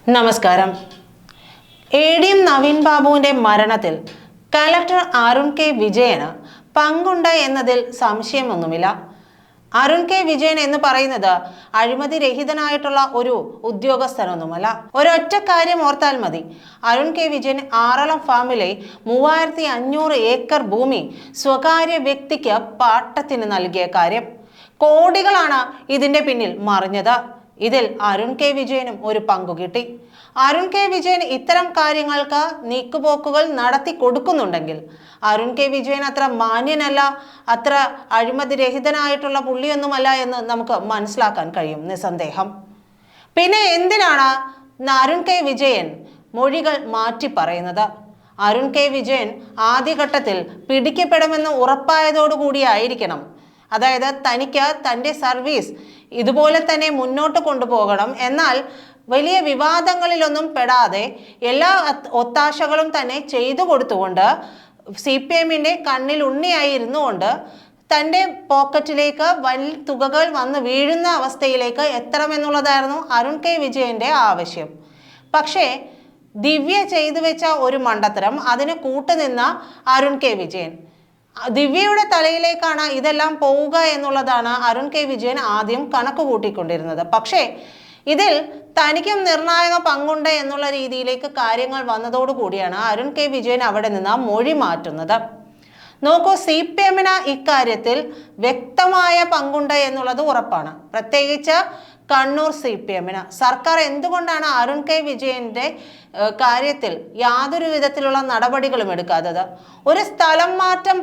നമസ്കാരം. എ.ഡി.എം. നവീൻ ബാബുവിന്റെ മരണത്തിൽ കളക്ടർ അരുൺ കെ വിജയന് പങ്കുണ്ട് എന്നതിൽ സംശയമൊന്നുമില്ല. അരുൺ കെ വിജയൻ എന്ന് പറയുന്നത് അഴിമതി രഹിതനായിട്ടുള്ള ഒരു ഉദ്യോഗസ്ഥനൊന്നുമല്ല. ഒരൊറ്റ കാര്യം ഓർത്താൽ മതി. അരുൺ കെ വിജയൻ ആറളം ഫാമിലെ 3500 ഏക്കർ ഭൂമി സ്വകാര്യ വ്യക്തിക്ക് പാട്ടത്തിന് നൽകിയ കാര്യം. കോടികളാണ് ഇതിന്റെ പിന്നിൽ മറിഞ്ഞത്. ഇതിൽ അരുൺ കെ വിജയനും ഒരു പങ്കു കിട്ടി. അരുൺ കെ വിജയൻ ഇത്തരം കാര്യങ്ങൾക്ക് നീക്കുപോക്കുകൾ നടത്തി കൊടുക്കുന്നുണ്ടെങ്കിൽ അരുൺ കെ വിജയൻ അത്ര മാന്യനല്ല, അത്ര അഴിമതി രഹിതനായിട്ടുള്ള പുള്ളിയൊന്നുമല്ല എന്ന് നമുക്ക് മനസ്സിലാക്കാൻ കഴിയും നിസ്സന്ദേഹം. പിന്നെ എന്തിനാണ് അരുൺ കെ വിജയൻ മൊഴികൾ മാറ്റി പറയുന്നത്? അരുൺ കെ വിജയൻ ആദ്യഘട്ടത്തിൽ പിടിക്കപ്പെടുമെന്ന് ഉറപ്പായതോടുകൂടിയായിരിക്കണം. അതായത് തനിക്ക് തൻ്റെ സർവീസ് ഇതുപോലെ തന്നെ മുന്നോട്ട് കൊണ്ടുപോകണം, എന്നാൽ വലിയ വിവാദങ്ങളിലൊന്നും പെടാതെ എല്ലാ ഒത്താശകളും തന്നെ ചെയ്തു കൊടുത്തുകൊണ്ട് CPM-ന്റെ കണ്ണിൽ ഉണ്ണിയായി ഇരുന്നുകൊണ്ട് തൻ്റെ പോക്കറ്റിലേക്ക് വലിയ തുകകൾ വന്ന് വീഴുന്ന അവസ്ഥയിലേക്ക് എത്തണമെന്നുള്ളതായിരുന്നു അരുൺ കെ വിജയൻ്റെ ആവശ്യം. പക്ഷേ ദിവ്യ ചെയ്തു വെച്ച ഒരു മണ്ടത്തരം, അതിന് കൂട്ടുനിന്ന അരുൺ കെ വിജയൻ. ദിവ്യയുടെ തലയിലേക്കാണ് ഇതെല്ലാം പോവുക എന്നുള്ളതാണ് അരുൺ കെ വിജയൻ ആദ്യം കണക്ക് കൂട്ടിക്കൊണ്ടിരുന്നത്. പക്ഷേ ഇതിൽ തനിക്കും നിർണായക പങ്കുണ്ട് എന്നുള്ള രീതിയിലേക്ക് കാര്യങ്ങൾ വന്നതോടുകൂടിയാണ് അരുൺ കെ വിജയൻ അവിടെ നിന്ന് മൊഴി മാറ്റുന്നത്. നോക്കൂ, CPM-ന് ഇക്കാര്യത്തിൽ വ്യക്തമായ പങ്കുണ്ട് എന്നുള്ളത് ഉറപ്പാണ്. പ്രത്യേകിച്ച് കണ്ണൂർ CPM-ന്. സർക്കാർ എന്തുകൊണ്ടാണ് അരുൺ കെ വിജയന്റെ കാര്യത്തിൽ യാതൊരു വിധത്തിലുള്ള നടപടികളും എടുക്കാത്തത്? ഒരു സ്ഥലം മാറ്റം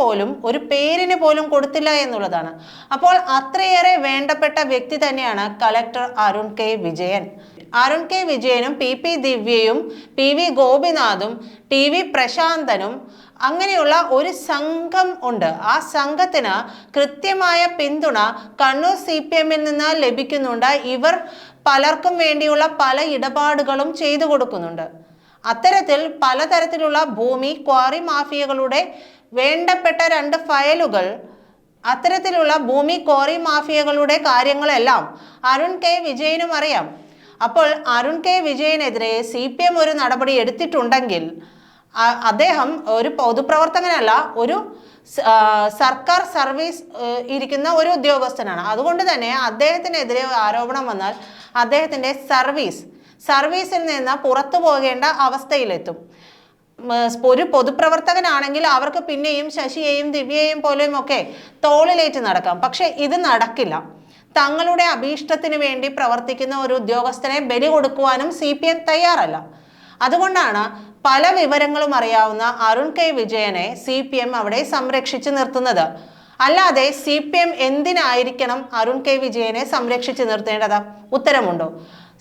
പോലും ഒരു പേരിന് പോലും കൊടുത്തില്ല എന്നുള്ളതാണ്. അപ്പോൾ അത്രയേറെ വേണ്ടപ്പെട്ട വ്യക്തി തന്നെയാണ് collector Arun K Vijayan. Arun K വിജയനും PP ദിവ്യയും PV ഗോപിനാഥും TV പ്രശാന്തനും അങ്ങനെയുള്ള ഒരു സംഘം ഉണ്ട്. ആ സംഘത്തിന് കൃത്യമായ പിന്തുണ കണ്ണൂർ CPM-ൽ നിന്ന് ലഭിക്കുന്നുണ്ട്. ഇവർ പലർക്കും വേണ്ടിയുള്ള പല ഇടപാടുകളും ചെയ്തു കൊടുക്കുന്നുണ്ട്. അത്തരത്തിൽ പലതരത്തിലുള്ള ഭൂമി ക്വാറി മാഫിയകളുടെ വേണ്ടപ്പെട്ട 2 ഫയലുകൾ, അത്തരത്തിലുള്ള ഭൂമി ക്വാറി മാഫിയകളുടെ കാര്യങ്ങളെല്ലാം അരുൺ കെ വിജയനും അറിയാം. അപ്പോൾ അരുൺ കെ വിജയനെതിരെ CPM ഒരു നടപടി എടുത്തിട്ടുണ്ടെങ്കിൽ അദ്ദേഹം ഒരു പൊതുപ്രവർത്തകനല്ല, ഒരു സർക്കാർ സർവീസ് ഇരിക്കുന്ന ഒരു ഉദ്യോഗസ്ഥനാണ്. അതുകൊണ്ട് തന്നെ അദ്ദേഹത്തിനെതിരെ ആരോപണം വന്നാൽ അദ്ദേഹത്തിൻ്റെ സർവീസിൽ നിന്ന് പുറത്തു പോകേണ്ട അവസ്ഥയിലെത്തും. ഒരു പൊതുപ്രവർത്തകനാണെങ്കിൽ അവർക്ക് പിന്നെയും ശശിയെയും ദിവ്യയെയും പോലെയും ഒക്കെ തോളിലേറ്റ് നടക്കാം. പക്ഷെ ഇത് നടക്കില്ല. തങ്ങളുടെ അഭീഷ്ടത്തിന് വേണ്ടി പ്രവർത്തിക്കുന്ന ഒരു ഉദ്യോഗസ്ഥനെ ബലി കൊടുക്കുവാനും CPM തയ്യാറല്ല. അതുകൊണ്ടാണ് പല വിവരങ്ങളും അറിയാവുന്ന അരുൺ കെ വിജയനെ CPM അവിടെ സംരക്ഷിച്ചു നിർത്തുന്നത്. അല്ലാതെ CPM എന്തിനായിരിക്കണം അരുൺ കെ വിജയനെ സംരക്ഷിച്ചു നിർത്തേണ്ടത്? ഉത്തരമുണ്ടോ?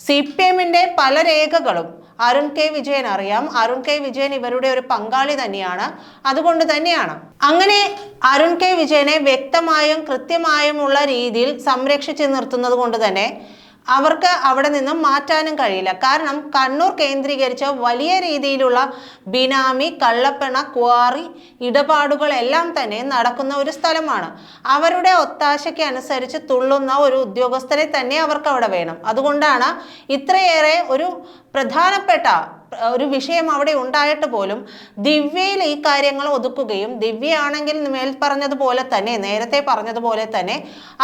CPM-ന്റെ പല രേഖകളും അരുൺ കെ വിജയൻ അറിയാം. അരുൺ കെ വിജയൻ ഇവരുടെ ഒരു പങ്കാളി തന്നെയാണ്. അതുകൊണ്ട് തന്നെയാണ് അങ്ങനെ അരുൺ കെ വിജയനെ വ്യക്തമായും കൃത്യമായുമുള്ള രീതിയിൽ സംരക്ഷിച്ചു നിർത്തുന്നത് കൊണ്ട് തന്നെ അവർക്ക് അവിടെ നിന്നും മാറ്റാനും കഴിയില്ല. കാരണം കണ്ണൂർ കേന്ദ്രീകരിച്ച് വലിയ രീതിയിലുള്ള ബിനാമി, കള്ളപ്പണ, ക്വാറി ഇടപാടുകളെല്ലാം തന്നെ നടക്കുന്ന ഒരു സ്ഥലമാണ്. അവരുടെ ഒത്താശയ്ക്ക് അനുസരിച്ച് തുള്ളുന്ന ഒരു ഉദ്യോഗസ്ഥരെ തന്നെ അവർക്ക് അവിടെ വേണം. അതുകൊണ്ടാണ് ഇത്രയേറെ ഒരു പ്രധാനപ്പെട്ട ഒരു വിഷയം അവിടെ ഉണ്ടായിട്ട് പോലും ദിവ്യയിൽ ഈ കാര്യങ്ങൾ ഒതുക്കുകയും ദിവ്യയാണെങ്കിൽ നേരത്തെ പറഞ്ഞതുപോലെ തന്നെ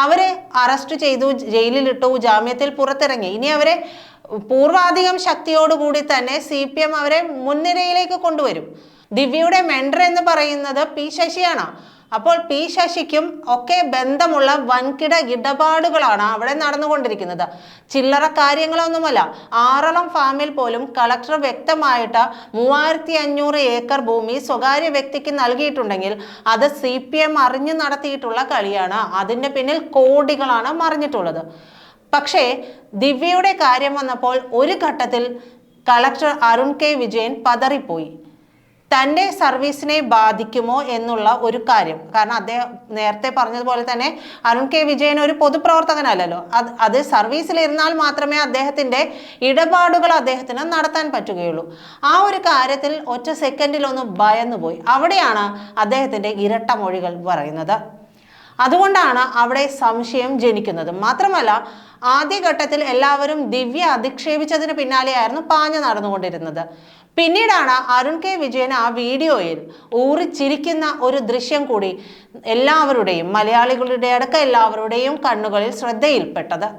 അവരെ അറസ്റ്റ് ചെയ്തു, ജയിലിലിട്ടു, ജാമ്യത്തിൽ പുറത്തിറങ്ങി. ഇനി അവരെ പൂർവാധികം ശക്തിയോടുകൂടി തന്നെ CPM അവരെ മുൻനിരയിലേക്ക് കൊണ്ടുവരും. ദിവ്യയുടെ മെൻഡർ എന്ന് പറയുന്നത് P ശശിയാണ്. അപ്പോൾ P ശശിക്കും ഒക്കെ ബന്ധമുള്ള വൻകിട ഇടപാടുകളാണ് അവിടെ നടന്നുകൊണ്ടിരിക്കുന്നത്. ചില്ലറ കാര്യങ്ങളൊന്നുമല്ല. ആറളം ഫാമിൽ പോലും കളക്ടർ വ്യക്തമായിട്ട് 3500 ഏക്കർ ഭൂമി സ്വകാര്യ വ്യക്തിക്ക് നൽകിയിട്ടുണ്ടെങ്കിൽ അത് CPM അറിഞ്ഞു നടത്തിയിട്ടുള്ള കളിയാണ്. അതിൻ്റെ പിന്നിൽ കോടികളാണ് മറിഞ്ഞിട്ടുള്ളത്. പക്ഷേ ദിവ്യയുടെ കാര്യം വന്നപ്പോൾ ഒരു ഘട്ടത്തിൽ കളക്ടർ അരുൺ കെ വിജയൻ പതറിപ്പോയി. തൻ്റെ സർവീസിനെ ബാധിക്കുമോ എന്നുള്ള ഒരു കാര്യം. കാരണം അദ്ദേഹം നേരത്തെ പറഞ്ഞതുപോലെ തന്നെ അരുൺ കെ വിജയൻ ഒരു പൊതുപ്രവർത്തകനല്ലല്ലോ. അത് സർവീസിലിരുന്നാൽ മാത്രമേ അദ്ദേഹത്തിൻ്റെ ഇടപാടുകൾ അദ്ദേഹത്തിന് നടത്താൻ പറ്റുകയുള്ളൂ. ആ ഒരു കാര്യത്തിൽ ഒറ്റ സെക്കൻഡിലൊന്ന് ഭയന്നുപോയി. അവിടെയാണ് അദ്ദേഹത്തിൻ്റെ ഇരട്ട മൊഴികൾ പറയുന്നത്. അതുകൊണ്ടാണ് അവിടെ സംശയം ജനിക്കുന്നത്. മാത്രമല്ല ആദ്യഘട്ടത്തിൽ എല്ലാവരും ദിവ്യ അധിക്ഷേപിച്ചതിന് പിന്നാലെയായിരുന്നു പാഞ്ഞു നടന്നുകൊണ്ടിരുന്നത്. പിന്നീടാണ് അരുൺ കെ വിജയൻ ആ വീഡിയോയിൽ ഊറിച്ചിരിക്കുന്ന ഒരു ദൃശ്യം കൂടി എല്ലാവരുടെയും, മലയാളികളുടെ അടക്കം എല്ലാവരുടെയും കണ്ണുകളിൽ ശ്രദ്ധയിൽപ്പെട്ടത്.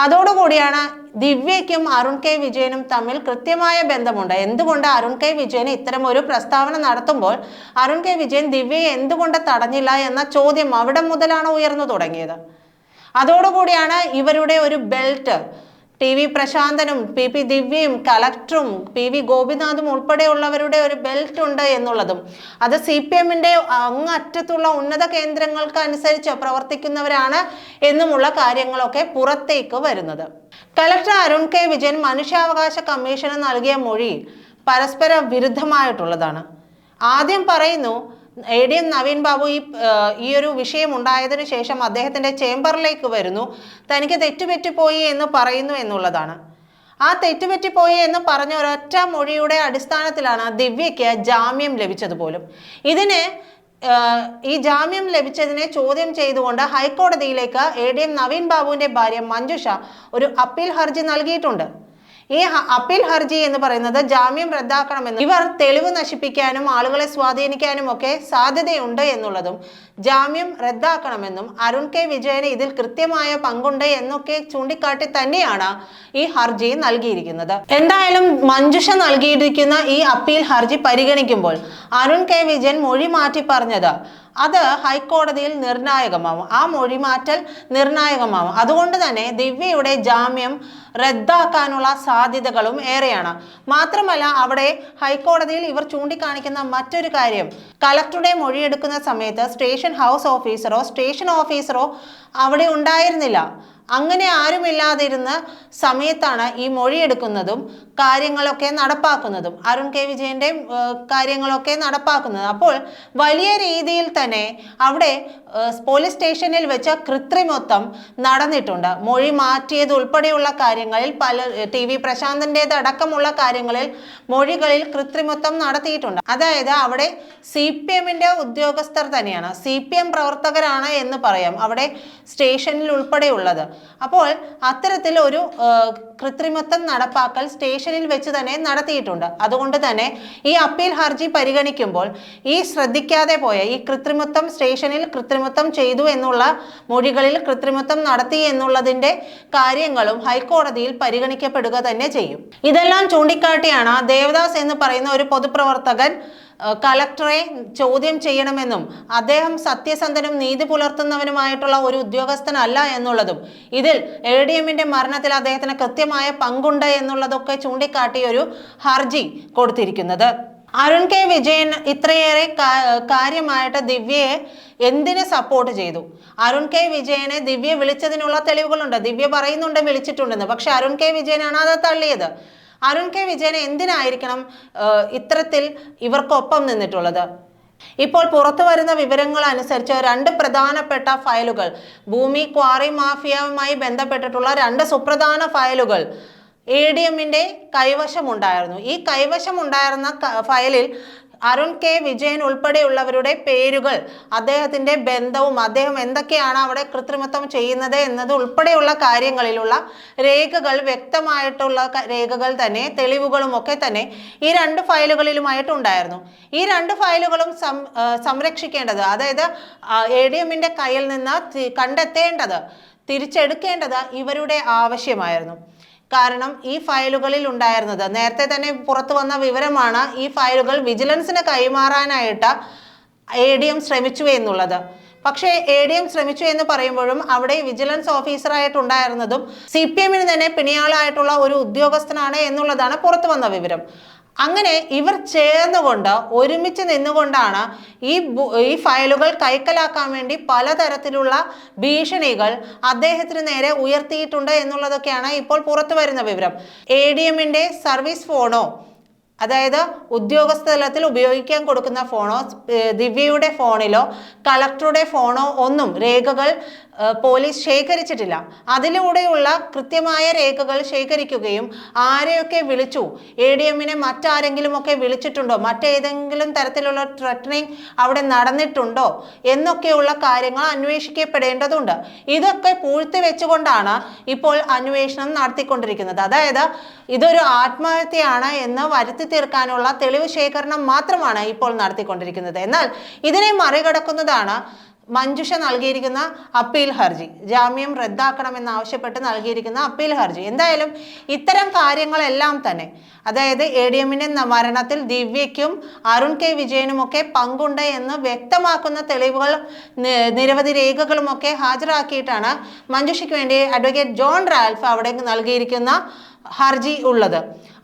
അതോടുകൂടിയാണ് ദിവ്യയ്ക്കും അരുൺ കെ വിജയനും തമ്മിൽ കൃത്യമായ ബന്ധമുണ്ട്. എന്തുകൊണ്ട് അരുൺ കെ വിജയൻ ഇത്തരം ഒരു പ്രസ്താവന നടത്തുമ്പോൾ അരുൺ കെ വിജയൻ ദിവ്യയെ എന്തുകൊണ്ട് തടഞ്ഞില്ല എന്ന ചോദ്യം അവിടെ മുതലാണ് ഉയർന്നു തുടങ്ങിയത്. അതോടുകൂടിയാണ് ഇവരുടെ ഒരു ബെൽറ്റ് TV പ്രശാന്തനും PP ദിവ്യയും കളക്ടറും PV ഗോപിനാഥും ഉൾപ്പെടെയുള്ളവരുടെ ഒരു ബെൽറ്റ് ഉണ്ട് എന്നുള്ളതും, അത് CPM-ന്റെ അങ്ങറ്റത്തുള്ള ഉന്നത കേന്ദ്രങ്ങൾക്ക് അനുസരിച്ച് പ്രവർത്തിക്കുന്നവരാണ് എന്നുമുള്ള കാര്യങ്ങളൊക്കെ പുറത്തേക്ക് വരുന്നത്. കളക്ടർ അരുൺ കെ വിജയൻ മനുഷ്യാവകാശ കമ്മീഷന് നൽകിയ മൊഴി പരസ്പര വിരുദ്ധമായിട്ടുള്ളതാണ്. ആദ്യം പറയുന്നു ADM നവീൻ ബാബു ഈ ഒരു വിഷയം ഉണ്ടായതിനു ശേഷം അദ്ദേഹത്തിന്റെ ചേംബറിലേക്ക് വരുന്നു, തനിക്ക് തെറ്റുപറ്റിപ്പോയി എന്ന് പറയുന്നു എന്നുള്ളതാണ്. ആ തെറ്റുപറ്റിപ്പോയി എന്ന് പറഞ്ഞ ഒരൊറ്റ മൊഴിയുടെ അടിസ്ഥാനത്തിലാണ് ദിവ്യയ്ക്ക് ജാമ്യം ലഭിച്ചത് പോലും. ഈ ജാമ്യം ലഭിച്ചതിനെ ചോദ്യം ചെയ്തുകൊണ്ട് ഹൈക്കോടതിയിലേക്ക് ADM നവീൻ ബാബുവിന്റെ ഭാര്യ മഞ്ജുഷ ഒരു അപ്പീൽ ഹർജി നൽകിയിട്ടുണ്ട്. ഈ അപ്പീൽ ഹർജി എന്ന് പറയുന്നത് ജാമ്യം റദ്ദാക്കണമെന്നും ഇവർ തെളിവ് നശിപ്പിക്കാനും ആളുകളെ സ്വാധീനിക്കാനും ഒക്കെ സാധ്യതയുണ്ട് എന്നുള്ളതും ജാമ്യം റദ്ദാക്കണമെന്നും അരുൺ കെ വിജയന് ഇതിൽ കൃത്യമായ പങ്കുണ്ട് എന്നൊക്കെ ചൂണ്ടിക്കാട്ടി തന്നെയാണ് ഈ ഹർജി നൽകിയിരിക്കുന്നത്. എന്തായാലും മഞ്ജുഷ നൽകിയിരിക്കുന്ന ഈ അപ്പീൽ ഹർജി പരിഗണിക്കുമ്പോൾ അരുൺ കെ വിജയൻ മൊഴി മാറ്റി പറഞ്ഞത് അത് ഹൈക്കോടതിയിൽ നിർണായകമാവും. ആ മൊഴി മാറ്റൽ നിർണായകമാവും. അതുകൊണ്ട് തന്നെ ദിവ്യയുടെ ജാമ്യം റദ്ദാക്കാനുള്ള സാധ്യതകളും ഏറെയാണ്. മാത്രമല്ല അവിടെ ഹൈക്കോടതിയിൽ ഇവർ ചൂണ്ടിക്കാണിക്കുന്ന മറ്റൊരു കാര്യം, കളക്ടറുടെ മൊഴിയെടുക്കുന്ന സമയത്ത് സ്റ്റേഷൻ ഹൗസ് ഓഫീസറോ സ്റ്റേഷൻ ഓഫീസറോ അവിടെ ഉണ്ടായിരുന്നില്ല. അങ്ങനെ ആരുമില്ലാതിരുന്ന സമയത്താണ് ഈ മൊഴിയെടുക്കുന്നതും കാര്യങ്ങളൊക്കെ നടപ്പാക്കുന്നതും അരുൺ കെ വിജയന്റെ കാര്യങ്ങളൊക്കെ നടപ്പാക്കുന്നത്. അപ്പോൾ വലിയ രീതിയിൽ തന്നെ അവിടെ പോലീസ് സ്റ്റേഷനിൽ വെച്ച കൃത്രിമത്വം നടന്നിട്ടുണ്ട്. മൊഴി മാറ്റിയത് ഉൾപ്പെടെയുള്ള കാര്യങ്ങളിൽ പല TV പ്രശാന്തൻ്റെത് അടക്കമുള്ള കാര്യങ്ങളിൽ മൊഴികളിൽ കൃത്രിമത്വം നടത്തിയിട്ടുണ്ട്. അതായത് അവിടെ CPM-ന്റെ ഉദ്യോഗസ്ഥർ തന്നെയാണ്, CPM പ്രവർത്തകരാണ് എന്ന് പറയാം അവിടെ സ്റ്റേഷനിൽ ഉൾപ്പെടെയുള്ളത്. അപ്പോൾ അത്തരത്തിൽ ഒരു കൃത്രിമത്വം നടപ്പാക്കൽ സ്റ്റേഷനിൽ വെച്ച് തന്നെ നടത്തിയിട്ടുണ്ട്. അതുകൊണ്ട് തന്നെ ഈ അപ്പീൽ ഹർജി പരിഗണിക്കുമ്പോൾ ഈ ശ്രദ്ധിക്കാതെ പോയ ഈ കൃത്രിമത്വം, സ്റ്റേഷനിൽ കൃത്രിമത്വം ചെയ്തു എന്നുള്ള മൊഴികളിൽ കൃത്രിമത്വം നടത്തി എന്നുള്ളതിന്റെ കാര്യങ്ങളും ഹൈക്കോടതിയിൽ പരിഗണിക്കപ്പെടുക തന്നെ ചെയ്യും. ഇതെല്ലാം ചൂണ്ടിക്കാട്ടിയാണ് ദേവദാസ് എന്ന് പറയുന്ന ഒരു പൊതുപ്രവർത്തകൻ കളക്ടറെ ചോദ്യം ചെയ്യണമെന്നും അദ്ദേഹം സത്യസന്ധനും നീതി പുലർത്തുന്നവനുമായിട്ടുള്ള ഒരു ഉദ്യോഗസ്ഥനല്ല എന്നുള്ളതും ഇതിൽ ADM-ന്റെ മരണത്തിൽ അദ്ദേഹത്തിന് കൃത്യമായ പങ്കുണ്ട് എന്നുള്ളതൊക്കെ ചൂണ്ടിക്കാട്ടി ഒരു ഹർജി കൊടുത്തിരിക്കുന്നത്. അരുൺ കെ വിജയൻ ഇത്രയേറെ കാര്യമായിട്ട് ദിവ്യയെ എന്തിന് സപ്പോർട്ട് ചെയ്തു? അരുൺ കെ വിജയനെ ദിവ്യ വിളിച്ചതിനുള്ള തെളിവുകളുണ്ട്. ദിവ്യ പറയുന്നുണ്ട് വിളിച്ചിട്ടുണ്ടെന്ന്. പക്ഷെ അരുൺ കെ വിജയനാണ് അത് തള്ളിയത്. അരുൺ കെ വിജയനെ എന്തിനായിരിക്കണം ഇത്തരത്തിൽ ഇവർക്കൊപ്പം നിന്നിട്ടുള്ളത്? ഇപ്പോൾ പുറത്തു വരുന്ന വിവരങ്ങൾ അനുസരിച്ച് 2 പ്രധാനപ്പെട്ട ഫയലുകൾ, ഭൂമി ക്വാറി മാഫിയയുമായി ബന്ധപ്പെട്ടിട്ടുള്ള 2 സുപ്രധാന ഫയലുകൾ ADM-ന്റെ കൈവശമുണ്ടായിരുന്നു. ഈ കൈവശമുണ്ടായിരുന്ന ഫയലിൽ അരുൺ കെ വിജയൻ ഉൾപ്പെടെയുള്ളവരുടെ പേരുകൾ, അദ്ദേഹത്തിന്റെ ബന്ധവും അദ്ദേഹം എന്തൊക്കെയാണ് അവിടെ കൃത്രിമത്വം ചെയ്യുന്നത് എന്നത് ഉൾപ്പെടെയുള്ള കാര്യങ്ങളിലുള്ള രേഖകൾ, വ്യക്തമായിട്ടുള്ള രേഖകൾ തന്നെ, തെളിവുകളും ഒക്കെ തന്നെ ഈ 2 ഫയലുകളിലുമായിട്ടുണ്ടായിരുന്നു. ഈ 2 ഫയലുകളും സംരക്ഷിക്കേണ്ടത്, അതായത് ADM-ന്റെ കയ്യിൽ നിന്ന് കണ്ടെത്തേണ്ടത്, തിരിച്ചെടുക്കേണ്ടത് ഇവരുടെ ആവശ്യമായിരുന്നു. കാരണം ഈ ഫയലുകളിൽ ഉണ്ടായിരുന്നത്, നേരത്തെ തന്നെ പുറത്തു വന്ന വിവരമാണ്, ഈ ഫയലുകൾ വിജിലൻസിന് കൈമാറാനായിട്ട് ADM ശ്രമിച്ചു എന്നുള്ളത്. പക്ഷേ ADM ശ്രമിച്ചു എന്ന് പറയുമ്പോഴും അവിടെ വിജിലൻസ് ഓഫീസറായിട്ടുണ്ടായിരുന്നതും CPM-ന് തന്നെ പിണിയാളായിട്ടുള്ള ഒരു ഉദ്യോഗസ്ഥനാണ് എന്നുള്ളതാണ് പുറത്തു വന്ന വിവരം. അങ്ങനെ ഇവർ ചേർന്നുകൊണ്ട് ഒരുമിച്ച് നിന്നുകൊണ്ടാണ് ഈ ഫയലുകൾ കൈക്കലാക്കാൻ വേണ്ടി പലതരത്തിലുള്ള ഭീഷണികൾ അദ്ദേഹത്തിന് നേരെ ഉയർത്തിയിട്ടുണ്ട് എന്നുള്ളതൊക്കെയാണ് ഇപ്പോൾ പുറത്തു വരുന്ന വിവരം. ADM-ന്റെ സർവീസ് ഫോണോ, അതായത് ഉദ്യോഗസ്ഥ തലത്തിൽ ഉപയോഗിക്കാൻ കൊടുക്കുന്ന ഫോണോ, ദിവ്യയുടെ ഫോണിലോ കളക്ടറുടെ ഫോണോ ഒന്നും രേഖകൾ പോലീസ് ശേഖരിച്ചിട്ടില്ല. അതിലൂടെയുള്ള കൃത്യമായ രേഖകൾ ശേഖരിക്കുകയും ആരെയൊക്കെ വിളിച്ചു, ADMനെ മറ്റാരെങ്കിലുമൊക്കെ വിളിച്ചിട്ടുണ്ടോ, മറ്റേതെങ്കിലും തരത്തിലുള്ള ത്രെറ്റനിങ് അവിടെ നടന്നിട്ടുണ്ടോ എന്നൊക്കെയുള്ള കാര്യങ്ങൾ അന്വേഷിക്കപ്പെടേണ്ടതുണ്ട്. ഇതൊക്കെ പൂഴ്ത്തി വെച്ചുകൊണ്ടാണ് ഇപ്പോൾ അന്വേഷണം നടത്തിക്കൊണ്ടിരിക്കുന്നത്. അതായത് ഇതൊരു ആത്മഹത്യയാണ് എന്ന് വരുത്തി തീർക്കാനുള്ള തെളിവ് ശേഖരണം മാത്രമാണ് ഇപ്പോൾ നടത്തിക്കൊണ്ടിരിക്കുന്നത്. എന്നാൽ ഇതിനെ മറികടക്കുന്നതാണ് മഞ്ജുഷ നൽകിയിരിക്കുന്ന അപ്പീൽ ഹർജി. ജാമ്യം റദ്ദാക്കണമെന്നാവശ്യപ്പെട്ട് നൽകിയിരിക്കുന്ന അപ്പീൽ ഹർജി. എന്തായാലും ഇത്തരം കാര്യങ്ങളെല്ലാം തന്നെ, അതായത് ADMന്റെ മരണത്തിൽ ദിവ്യയ്ക്കും അരുൺ കെ വിജയനുമൊക്കെ പങ്കുണ്ട് എന്ന് വ്യക്തമാക്കുന്ന തെളിവുകൾ, നിരവധി രേഖകളുമൊക്കെ ഹാജരാക്കിയിട്ടാണ് മഞ്ജുഷയ്ക്ക് വേണ്ടി അഡ്വക്കേറ്റ് ജോൺ റാൽഫ് അവിടെ നൽകിയിരിക്കുന്ന ഹർജി ഉള്ളത്.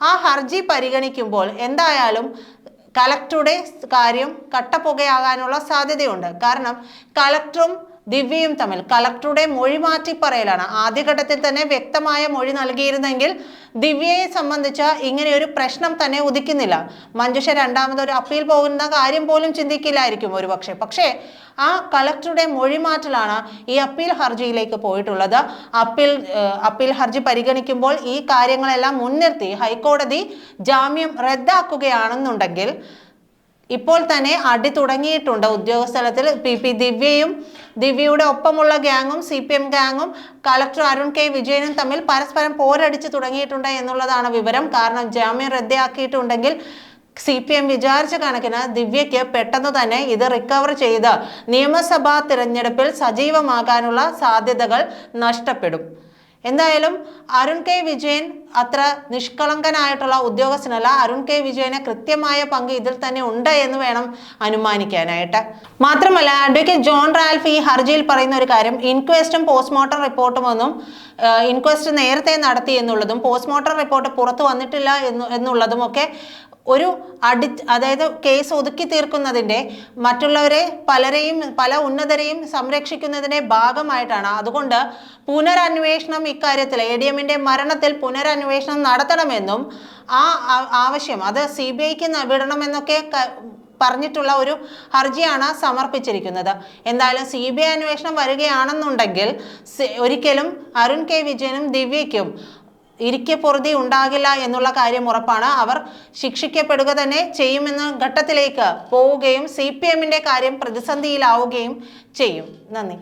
ആ ഹർജി പരിഗണിക്കുമ്പോൾ എന്തായാലും കളക്ടറുടെ കാര്യം കട്ടപ്പുകയാകാനുള്ള സാധ്യതയുണ്ട്. കാരണം കളക്ടറും ദിവ്യയും തമ്മിൽ കളക്ടറുടെ മൊഴി മാറ്റി പറയലാണ്. ആദ്യഘട്ടത്തിൽ തന്നെ വ്യക്തമായ മൊഴി നൽകിയിരുന്നെങ്കിൽ ദിവ്യയെ സംബന്ധിച്ച് ഇങ്ങനെ ഒരു പ്രശ്നം തന്നെ ഉദിക്കുന്നില്ല. മഞ്ജുഷ രണ്ടാമതൊരു അപ്പീൽ പോകുന്ന കാര്യം പോലും ചിന്തിക്കില്ലായിരിക്കും ഒരുപക്ഷെ. പക്ഷേ ആ കളക്ടറുടെ മൊഴി മാറ്റലാണ് ഈ അപ്പീൽ ഹർജിയിലേക്ക് പോയിട്ടുള്ളത്. അപ്പീൽ ഹർജി പരിഗണിക്കുമ്പോൾ ഈ കാര്യങ്ങളെല്ലാം മുൻനിർത്തി ഹൈക്കോടതി ജാമ്യം റദ്ദാക്കുകയാണെന്നുണ്ടെങ്കിൽ ഇപ്പോൾ തന്നെ അടി തുടങ്ങിയിട്ടുണ്ട് ഉദ്യോഗസ്ഥലത്തിൽ. ദിവ്യയും ദിവ്യയുടെ ഒപ്പമുള്ള ഗ്യാങ്ങും CPM ഗ്യാങ്ങും കളക്ടർ അരുൺ കെ വിജയനും തമ്മിൽ പരസ്പരം പോരടിച്ച് തുടങ്ങിയിട്ടുണ്ട് എന്നുള്ളതാണ് വിവരം. കാരണം ജാമ്യം റദ്ദാക്കിയിട്ടുണ്ടെങ്കിൽ CPM വിചാരിച്ച കണക്കിന് ദിവ്യയ്ക്ക് പെട്ടെന്ന് തന്നെ ഇത് റിക്കവർ ചെയ്ത് നിയമസഭാ തിരഞ്ഞെടുപ്പിൽ സജീവമാകാനുള്ള സാധ്യതകൾ നഷ്ടപ്പെടും. എന്തായാലും അരുൺ കെ വിജയൻ അത്ര നിഷ്കളങ്കനായിട്ടുള്ള ഉദ്യോഗസ്ഥനല്ല. അരുൺ കെ വിജയന് കൃത്യമായ പങ്ക് ഇതിൽ തന്നെ ഉണ്ട് എന്ന് വേണം അനുമാനിക്കാനായിട്ട്. മാത്രമല്ല അഡ്വക്കേറ്റ് ജോൺ റാൽഫ് ഈ ഹർജിയിൽ പറയുന്ന ഒരു കാര്യം, ഇൻക്വസ്റ്റും പോസ്റ്റ്മോർട്ടം റിപ്പോർട്ടും ഒന്നും ഇൻക്വസ്റ്റ് നേരത്തെ നടത്തി എന്നുള്ളതും പോസ്റ്റ്മോർട്ടം റിപ്പോർട്ട് പുറത്തു വന്നിട്ടില്ല എന്നുള്ളതും ഒക്കെ ഒരു അതായത് കേസ് ഒതുക്കി തീർക്കുന്നതിൻ്റെ, മറ്റുള്ളവരെ പല ഉന്നതരെയും സംരക്ഷിക്കുന്നതിൻ്റെ ഭാഗമായിട്ടാണ്. അതുകൊണ്ട് പുനരന്വേഷണം ഇക്കാര്യത്തിൽ ADMന്റെ മരണത്തിൽ പുനരന്വേഷണം നടത്തണമെന്നും ആ ആവശ്യം അത് CBIക്ക് വിടണമെന്നൊക്കെ പറഞ്ഞിട്ടുള്ള ഒരു ഹർജിയാണ് സമർപ്പിച്ചിരിക്കുന്നത്. എന്തായാലും CBI അന്വേഷണം വരികയാണെന്നുണ്ടെങ്കിൽ ഒരിക്കലും അരുൺ കെ വിജയനും ദിവ്യയ്ക്കും ഇരിക്കപ്പൊറുതി ഉണ്ടാകില്ല എന്നുള്ള കാര്യം ഉറപ്പാണ്. അവർ ശിക്ഷിക്കപ്പെടുക തന്നെ ചെയ്യുമെന്ന ഘട്ടത്തിലേക്ക് പോവുകയും CPMന്റെ കാര്യം പ്രതിസന്ധിയിലാവുകയും ചെയ്യും. നന്ദി.